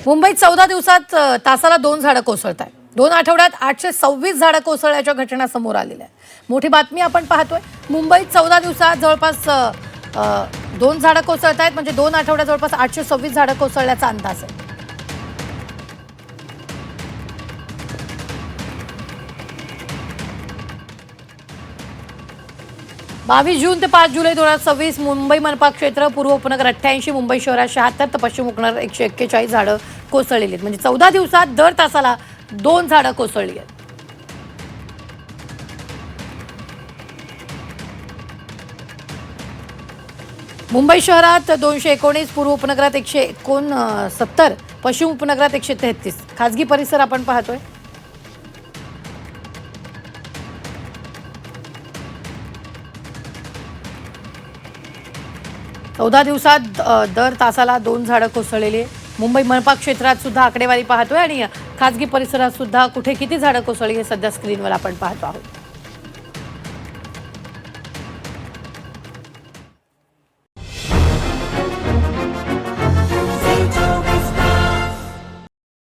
मुंबईत 14 दिवसात तासाला 2 झाडं कोसळत आहेत. 2 आठवड्यात 826 झाडं कोसळल्याच्या घटना समोर आलेल्या आहेत. मोठी बातमी आपण पाहतोय. मुंबईत 14 दिवसात जवळपास 2 झाडं कोसळत आहेत, म्हणजे 2 आठवड्यात जवळपास 826 झाडं कोसळल्याचा अंदाज आहे. बावीस जून ते 5 जुलै 2026 मुंबई मनपा क्षेत्र, पूर्व उपनगर 88, मुंबई शहरात 76 तर पश्चिम उपनगर 141 झाडं कोसळलेली आहेत. म्हणजे 14 दिवसात दर तासाला 2 झाडं कोसळली आहेत. मुंबई शहरात 219, पूर्व उपनगरात 169, पश्चिम उपनगरात 133. खासगी परिसर आपण पाहतोय. चौदा दिवसात दर तासाला 2 झाडं कोसळलेली. मुंबई मनपा क्षेत्रात सुद्धा आकडेवारी पाहतोय आणि खासगी परिसरात सुद्धा कुठे किती झाडं कोसळली हे सध्या स्क्रीनवर आपण पाहतो आहोत.